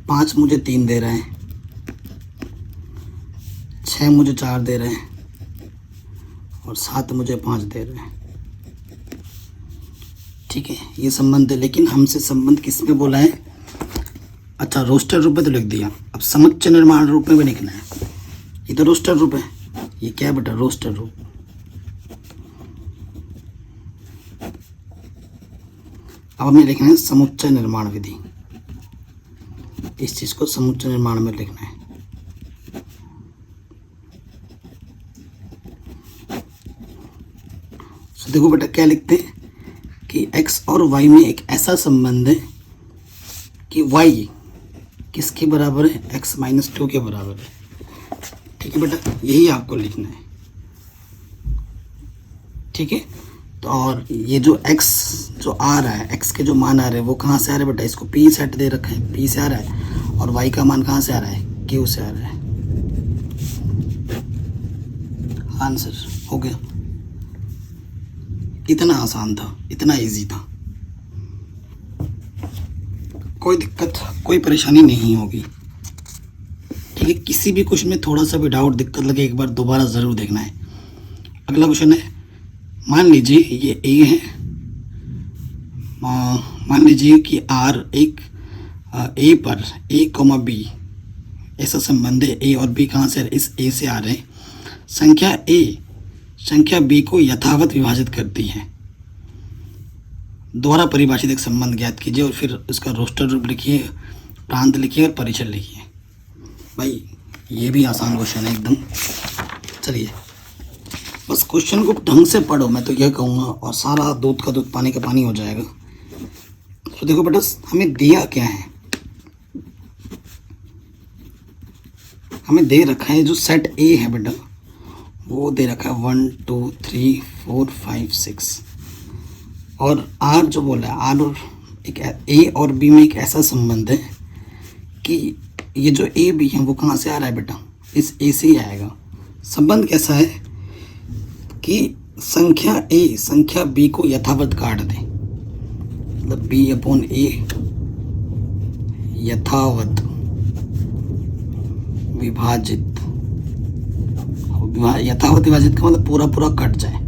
Speaker 1: पाँच मुझे 3 दे रहे हैं, 6 मुझे 4 दे रहे हैं और 7 मुझे 5 दे रहे हैं, ठीक है। ये संबंध है, लेकिन हमसे संबंध किस में बोला है, अच्छा रोस्टर रूप में तो लिख दिया, अब समुच्चय निर्माण रूप में भी लिखना है। ये तो रोस्टर रूप है, ये क्या है बेटा, रोस्टर रूप। अब हमें लिखना है समुच्चय निर्माण विधि, इस चीज को समुच्चय निर्माण में लिखना है। तो देखो बेटा क्या लिखते हैं कि x और y में एक ऐसा संबंध है कि y किसके बराबर है, x - 2 के बराबर है, ठीक है बेटा, यही आपको लिखना है, ठीक है। तो और ये जो x जो आ रहा है, x के जो मान आ रहे हैं वो कहाँ से आ रहे हैं बेटा, इसको p सेट दे रखा है, p से आ रहा है, और y का मान कहाँ से आ रहा है, q से आ रहा है। आंसर हो गया। इतना आसान था, इतना इजी था, कोई दिक्कत कोई परेशानी नहीं होगी, ठीक है। किसी भी क्वेश्चन में थोड़ा सा भी डाउट दिक्कत लगे एक बार दोबारा ज़रूर देखना है। अगला क्वेश्चन है, मान लीजिए ये ए है, मान लीजिए कि आर एक ए पर ए, बी ऐसा संबंध है, ए और बी कहाँ से, इस ए से आ रहे हैं। संख्या ए संख्या बी को यथावत विभाजित करती है। द्वारा परिभाषित एक संबंध ज्ञात कीजिए और फिर उसका रोस्टर रूप लिखिए, प्रांत लिखिए और परिचय लिखिए। भाई ये भी आसान क्वेश्चन है एकदम। चलिए बस क्वेश्चन को ढंग से पढ़ो, मैं तो यह कहूँगा, और सारा दूध का दूध पानी का पानी हो जाएगा। तो देखो बेटा हमें दिया क्या है, हमें दे रखा है जो सेट ए है बेटा, वो दे रखा है 1 2 3 4 5 6, और आर जो बोला है, आर और एक ए और बी में एक ऐसा संबंध है कि ये जो ए बी है वो कहाँ से आ रहा है बेटा, इस ए से ही आएगा। संबंध कैसा है कि संख्या ए संख्या बी को यथावत काट दे, मतलब बी अपॉन ए यथावत विभाजित, यथावत विभाजित का मतलब पूरा पूरा कट जाए।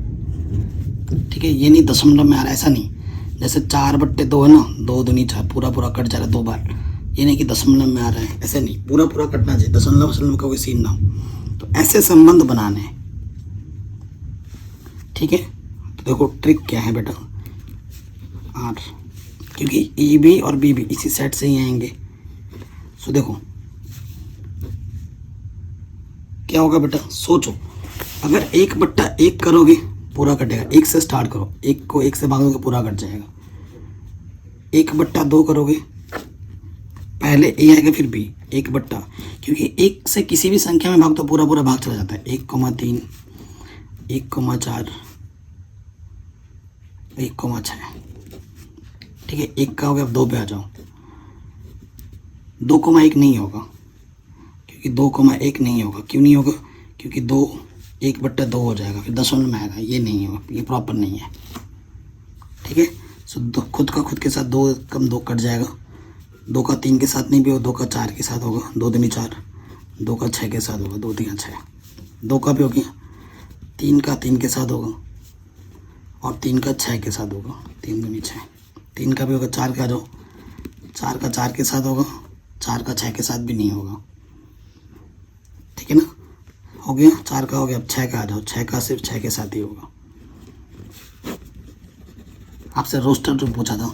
Speaker 1: ठीक है, ये नहीं दशमलव में आ रहा है, ऐसा नहीं, जैसे 4/2 है ना, 2 दूनी 4, पूरा पूरा कट जा रहा है 2 बार, ये नहीं कि दशमलव में आ रहा है, ऐसे नहीं, पूरा पूरा कटना चाहिए, दशमलव का कोई सीन ना हो। तो ऐसे संबंध बनाने हैं। ठीक है, तो देखो ट्रिक क्या है बेटा, आर, क्योंकि ए बी और बी भी इसी सेट से ही आएंगे। सो देखो क्या होगा बेटा, सोचो, अगर 1/1 करोगे पूरा कटेगा, 1 से स्टार्ट करो, 1 को 1 से भागोगे पूरा कट जाएगा। 1/2 करोगे, पहले ए आएगा फिर बी, 1/, क्योंकि 1 से किसी भी संख्या में भाग तो पूरा पूरा भाग चला जाता है। 1,3, 1,4, 1,6। ठीक है, 1 का हो गया, अब 2 पे आ जाओ। 2,1 नहीं होगा, क्योंकि 2,1 नहीं होगा। क्यों नहीं होगा? क्योंकि 1/2 हो जाएगा, फिर दशमलव में आएगा, ये नहीं होगा, ये प्रॉपर नहीं है। ठीक है, सो खुद के साथ 2 कम 2 कट जाएगा, 2 का 3 के साथ नहीं भी होगा, 2 का 4 के साथ होगा, 2 दूनी 4, 2 का 6 के साथ होगा, 2 3 6, 2 का भी हो गया, 3 का 3 के साथ होगा और 3 का 6 के साथ होगा, 3 दूनी 6, 3 का भी होगा, 4 का जाओ, 4 का 4 के साथ होगा, 4 का 6 के साथ भी नहीं होगा। ठीक है ना, हो गया, 4 का हो गया, अब 6 का आ जाओ, 6 का सिर्फ 6 के साथ ही होगा। आपसे रोस्टर जो पूछा था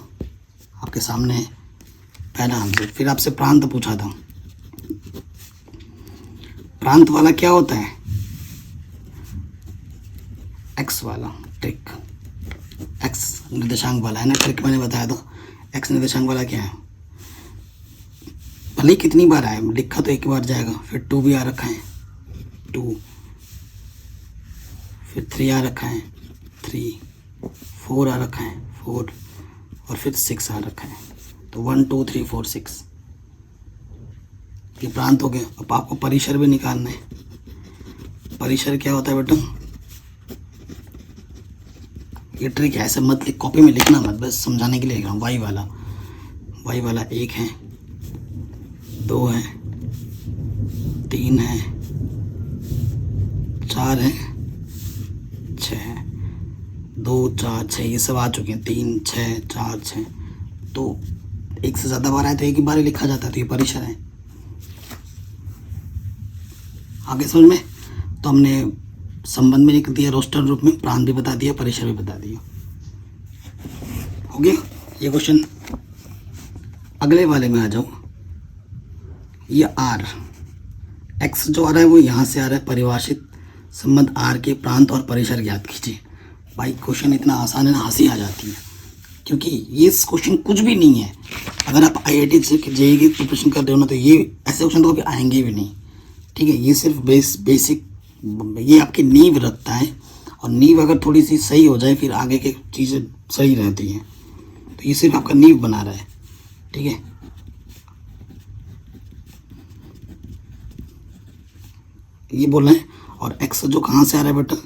Speaker 1: आपके सामने है पहला आंसर। फिर आपसे प्रांत पूछा था, प्रांत वाला क्या होता है? एक्स वाला ट्रिक, एक्स निर्देशांक वाला है ना, ट्रिक मैंने बताया था। एक्स निर्देशांक वाला क्या है, भले कितनी बार आए, लिखा तो एक बार जाएगा, फिर 2 भी आ रखा है 2, फिर 3 आ रखा है 3, 4 आ रखा है 4 और फिर 6 आ रखा है। तो 1 2 3 4 6 ये प्रांत हो गया। अब आपको परिसर भी निकालना है। परिसर क्या होता है बेटा, ये ट्रिक है, ऐसे मत लिख, कॉपी में लिखना मत, बस समझाने के लिए लिख रहा हूँ। वाई वाला 1 है, 2 है, 3 है, 4 है, 6 है, 2 4 6 ये सब आ चुके हैं, 3 6 4 6। तो एक से ज़्यादा बार आए तो एक ही बार ही लिखा जाता है, तो ये परिसर है। आगे समझ में? तो हमने संबंध में लिख दिया रोस्टर रूप में, प्रांत भी बता दिया, परिसर भी बता दिया। हो गया ये क्वेश्चन। अगले वाले में आ जाओ। ये आर, एक्स जो आ रहा है वो यहाँ से आ रहा है, परिभाषित संबंध आर के प्रांत और परिसर ज्ञात कीजिए। भाई क्वेश्चन इतना आसान है ना, हंसी आ जाती है, क्योंकि ये क्वेश्चन कुछ भी नहीं है। अगर आप IIT से जेईई की प्रिपरेशन कर रहे हो ना, तो ये ऐसे क्वेश्चन तो कभी आएंगे भी नहीं। ठीक है, ये सिर्फ बेसिक ये आपकी नींव रखता है, और नींव अगर थोड़ी सी सही हो जाए फिर आगे की चीज़ें सही रहती हैं। तो ये सिर्फ आपका नींव बना रहा है। ठीक है, ये बोलना है। और एक्स जो कहाँ से आ रहा है बेटा,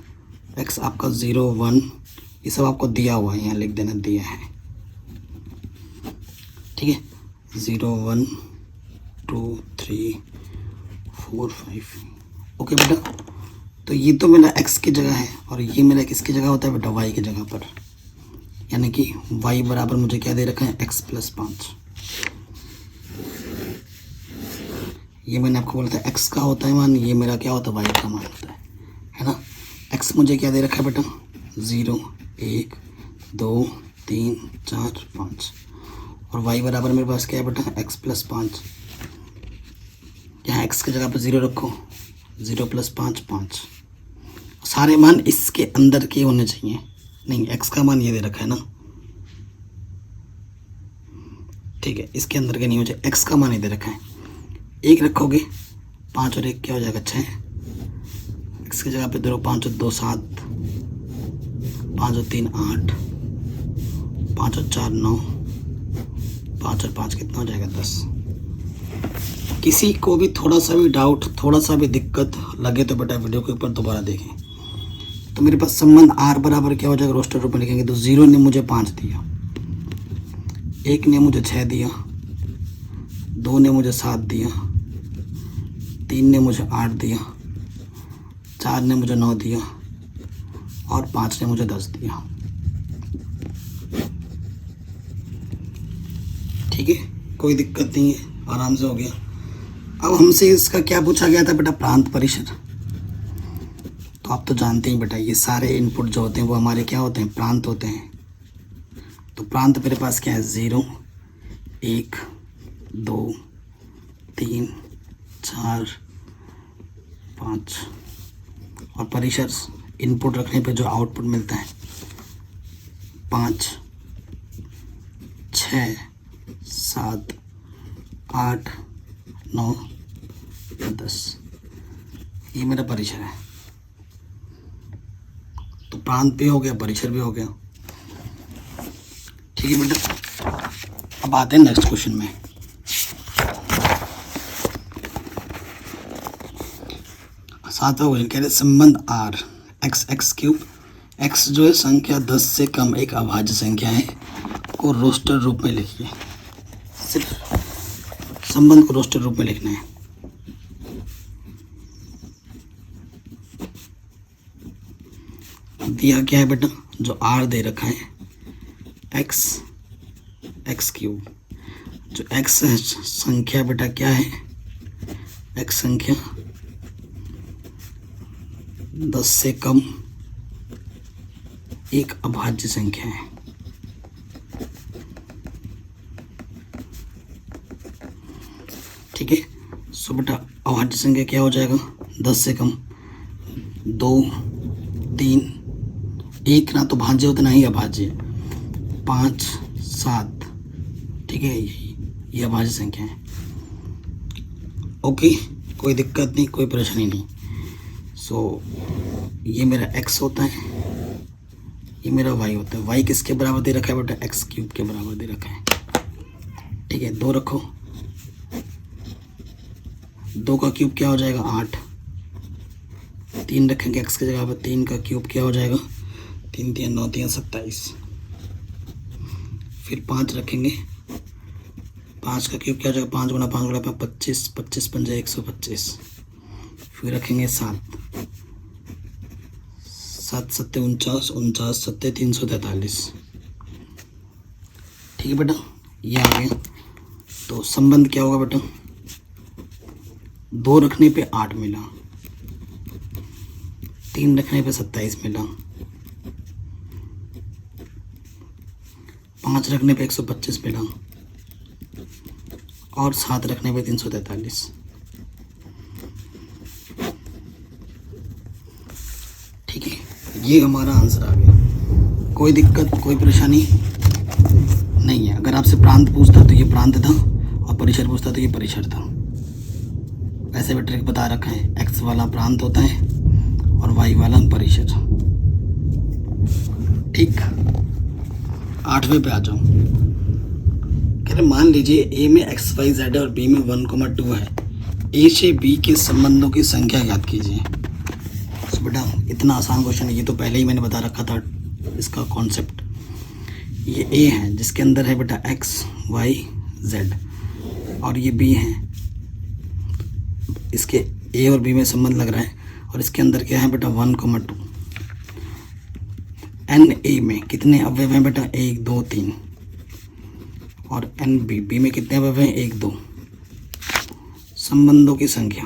Speaker 1: एक्स आपका 0 1 ये सब आपको दिया हुआ है, यहाँ लिख देना, दिया है। ठीक है, 0 1 2 3 4 5। ओके बेटा, तो ये तो मेरा एक्स की जगह है, और ये मेरा किसकी जगह होता है बेटा, वाई की जगह पर। यानी कि वाई बराबर मुझे क्या दे रखा है, x + 5। ये मैंने आपको बोला था x का होता है मान, ये मेरा क्या होता है, y का मान होता है ना। x मुझे क्या दे रखा है बेटा, 0 1 2 3 4 5, और y बराबर मेरे पास क्या है बेटा, x + 5। यहाँ x की जगह पर 0 रखो, 0 + 5 5। सारे मान इसके अंदर के होने चाहिए। नहीं, x का मान ये दे रखा है ना, ठीक है, इसके अंदर के नहीं हो जाए, x का मान ये दे रखा है। 1 रखोगे, 5 और 1 क्या हो जाएगा, 6। x की जगह पे 0 5 और 2 7, 5 और 3 8, 5 और 4 9, 5 और 5 कितना हो जाएगा, 10। किसी को भी थोड़ा सा भी डाउट, थोड़ा सा भी दिक्कत लगे तो बेटा वीडियो के ऊपर दोबारा देखें। तो मेरे पास संबंध आर बराबर क्या हो जाएगा, रोस्टर रूप में लिखेंगे तो 0 ने मुझे 5 दिया, 1 ने मुझे 6 दिया, 2 ने मुझे 7 दिया, 3 ने मुझे 8 दिया, 4 ने मुझे 9 दिया और 5 ने मुझे 10 दिया। ठीक है, कोई दिक्कत नहीं है, आराम से हो गया। अब हमसे इसका क्या पूछा गया था बेटा, प्रांत परिसर। तो आप तो जानते हैं बेटा, ये सारे इनपुट जो होते हैं वो हमारे क्या होते हैं, प्रांत होते हैं। तो प्रांत मेरे पास क्या है, 0, 1, 2, 3, 4, 5 और परिसर इनपुट रखने पे जो आउटपुट मिलता है 5, 6, 7, 8, 9, 10, ये मेरा परिसर है। तो प्रांत भी हो गया, परिसर भी हो गया। ठीक है बेटा, अब आते हैं नेक्स्ट क्वेश्चन में। सातवां क्वेश्चन कह रहे संबंध आर x क्यूब, x जो है संख्या 10 से कम एक अभाज्य संख्या है, को रोस्टर रूप में लिखिए। सिर्फ संबंध को रोस्टर रूप में लिखना है। दिया क्या है बेटा, जो r दे रखा है x क्यूब, जो x है संख्या बेटा क्या है, x संख्या 10 से कम एक अभाज्य संख्या है। ठीक है, सो बेटा अभाज्य संख्या क्या हो जाएगा, 10 से कम 2, 3, 1 ना तो भाज्य होता ना ही अभाज्य, 5, 7। ठीक है, ये अभाज्य संख्या है। ओके, कोई दिक्कत नहीं, कोई परेशानी नहीं। सो ये मेरा x होता है, ये मेरा y होता है। y किसके बराबर दे रखा है बेटा, x क्यूब के बराबर दे रखा है। ठीक है, 2 रखो, 2 का क्यूब क्या हो जाएगा 8, 3 रखेंगे x की जगह पर, 3 का क्यूब क्या हो जाएगा 3 3 9 3 27। फिर 5 रखेंगे, 5 का क्यूब क्या हो जाएगा 5 गुना 5 गुना 25, 25 5 125। फिर रखेंगे 7, 7 7 49, 49 7 343। ठीक है बेटा, ये आ गया। तो संबंध क्या होगा बेटा, 2 रखने पे 8 मिला, 3 रखने पे 27 मिला, 5 रखने पे 125 मिला और 7 रखने पे 343। ठीक है, ये हमारा आंसर आ गया। कोई दिक्कत, कोई परेशानी नहीं है। अगर आपसे प्रांत पूछता तो ये प्रांत था और परिसर पूछता तो ये परिसर था। वैसे भी ट्रिक बता रखा है, x वाला प्रांत होता है और y वाला परिसर। ठीक, 8वें पे आ जाओ। कह रहे मान लीजिए a में x y z और b में 1,2 है, a से b के संबंधों की संख्या ज्ञात कीजिए। बेटा इतना आसान क्वेश्चन है, ये तो पहले ही मैंने बता रखा था इसका कॉन्सेप्ट। ये a है जिसके अंदर है बेटा x y z और ये b है, इसके a और b में संबंध लग रहा है और इसके अंदर क्या है बेटा 1,2। एन ए में कितने अवयव हैं बेटा, 1 2 3 और एन बी में कितने अवयव हैं, 1 2। संबंधों की संख्या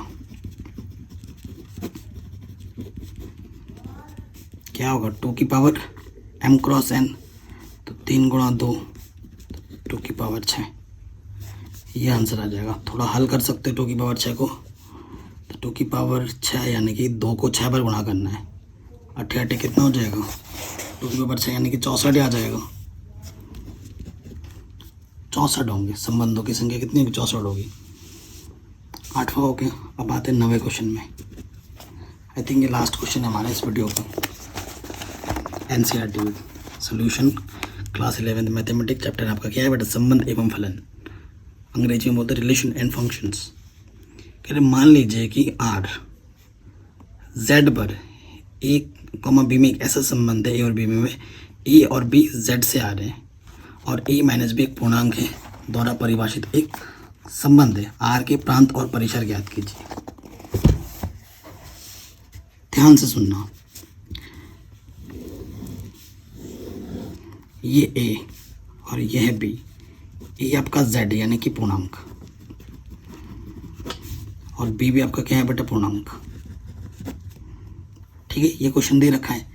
Speaker 1: क्या होगा, 2 की पावर m क्रॉस n, तो 3 गुणा 2 2 की पावर 6। ये आंसर आ जाएगा। थोड़ा हल कर सकते हो 2 की पावर 6 को, तो 2 की पावर 6 यानी कि 2 को 6 बार गुणा करना है। 8 8 कितना हो जाएगा, 2 की पावर 6 यानी कि 64 आ जाएगा। 64 होंगे संबंधों की संख्या, कितनी होगी 64 होगी। 8वां हो गया। अब आते हैं 9वें क्वेश्चन में। आई थिंक ये लास्ट क्वेश्चन है हमारा इस वीडियो का। NCERT solution class 11 mathematics chapter आपका क्या है बेटा, संबंध एवं फलन। अंग्रेजी में बोलते हैं रिलेशन एंड फंक्शंस। फिर मान लीजिए कि आर जेड पर ए कॉमा बी में एक ऐसा संबंध है, ए और बी में ए और बी जेड से आ रहे हैं और ए माइनस बी एक पूर्णांक है द्वारा परिभाषित एक संबंध है। आर के प्रांत और परिसर ज्ञात कीजिए। ध्यान से सुनना, ये ए और यह है बी, ए आपका जेड यानी कि पूर्णांक और बी भी आपका क्या है बेटा, पूर्णांक। ठीक है, ये क्वेश्चन दे रखा है,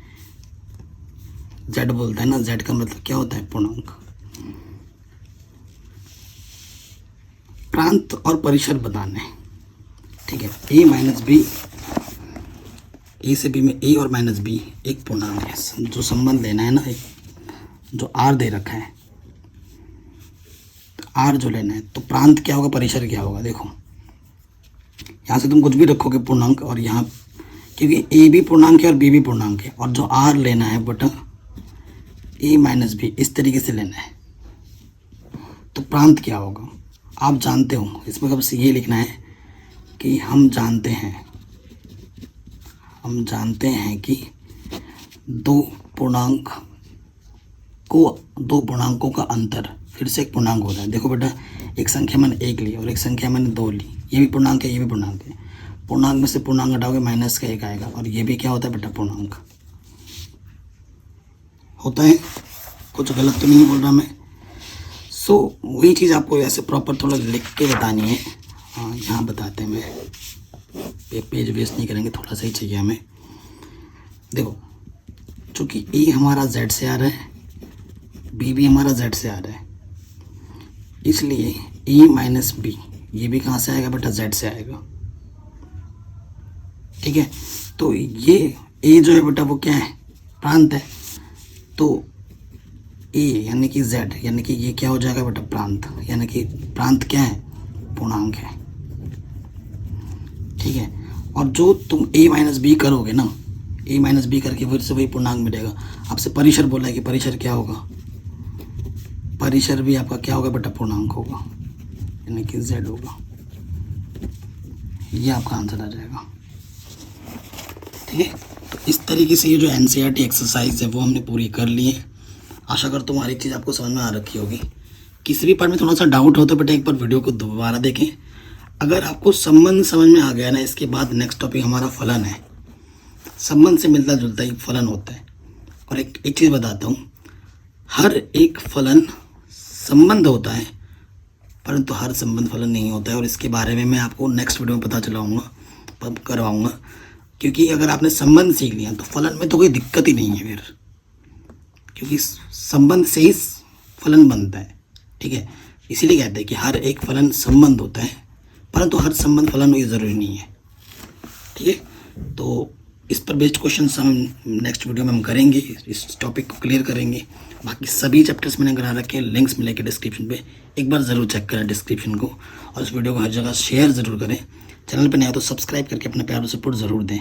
Speaker 1: जेड बोलता है ना, जेड का मतलब क्या होता है, पूर्णांक। प्रांत और परिसर बताना है। ठीक है, ए माइनस बी, ए से बी में ए और माइनस बी एक पूर्णांक है, जो संबंध लेना है ना, एक जो आर दे रखा है, तो आर जो लेना है, तो प्रांत क्या होगा, परिसर क्या होगा। देखो यहाँ से तुम कुछ भी रखोगे पूर्णांक, और यहाँ क्योंकि ए भी पूर्णांक है और बी भी पूर्णांक है, और जो आर लेना है बटा ए माइनस बी, इस तरीके से लेना है, तो प्रांत क्या होगा आप जानते हो। इसमें कब से ये लिखना है कि हम जानते हैं कि दो पूर्णांकों का अंतर फिर से एक पूर्णांक होता है। देखो बेटा, एक संख्या मैंने एक ली और एक संख्या मैंने दो ली, ये भी पूर्णांक है, ये भी पूर्णांक है। पूर्णांक में से पूर्णांक हटाओगे माइनस का एक आएगा, और ये भी क्या होता है बेटा, पूर्णांक होता है। कुछ गलत तो नहीं बोल रहा मैं। सो वही चीज़ आपको ऐसे प्रॉपर थोड़ा लिख के बतानी है। हाँ, यहाँ बताते हैं, मैं पेज वेस्ट नहीं करेंगे, थोड़ा सा ही चाहिए हमें। देखो, चूँकि ए हमारा जेड से आ रहा है, बी भी हमारा जेड से आ रहा है, इसलिए ए माइनस बी ये भी कहाँ से आएगा बेटा, जेड से आएगा। ठीक है, तो ये ए जो है बेटा वो क्या है, प्रांत है, तो ए यानी कि जेड यानी कि ये क्या हो जाएगा बेटा, प्रांत, यानी कि प्रांत क्या है, पूर्णांक है। ठीक है, और जो तुम ए माइनस बी करोगे ना, ए माइनस बी करके फिर से वही पूर्णांक मिलेगा। आपसे परिसर बोला है कि परिसर क्या होगा, परिसर भी आपका क्या होगा बेटा, पूर्णांक होगा, यानी कि जेड होगा। ये आपका आंसर आ जाएगा। ठीक है, तो इस तरीके से ये जो एनसीईआरटी एक्सरसाइज है वो हमने पूरी कर ली है। आशा कर तुम्हारी चीज़ आपको समझ में आ रखी होगी। किसी भी पार्ट में थोड़ा सा डाउट हो तो बेटा एक बार वीडियो को दोबारा देखें। अगर आपको संबंध समझ में आ गया ना, इसके बाद नेक्स्ट टॉपिक हमारा फलन है। संबंध से मिलता जुलता ही फलन होता है। और एक चीज़ बताता हूँ, हर एक फलन संबंध होता है, परंतु हर संबंध फलन नहीं होता है। और इसके बारे में मैं आपको नेक्स्ट वीडियो में पता करवाऊँगा, क्योंकि अगर आपने संबंध सीख लिया तो फलन में तो कोई दिक्कत ही नहीं है फिर, क्योंकि संबंध से ही फलन बनता है। ठीक है, इसीलिए कहते हैं कि हर एक फलन संबंध होता है, परंतु हर संबंध फलन ये ज़रूरी नहीं है। ठीक है, तो इस पर बेस्ड क्वेश्चन हम नेक्स्ट वीडियो में हम करेंगे, इस टॉपिक को क्लियर करेंगे। बाकी सभी चैप्टर्स मैंने करा रखे हैं, लिंक्स मिलेंगे डिस्क्रिप्शन पे, एक बार ज़रूर चेक करें डिस्क्रिप्शन को, और इस वीडियो को हर जगह शेयर ज़रूर करें। चैनल पर नया तो सब्सक्राइब करके अपना प्यार और सपोर्ट ज़रूर दें।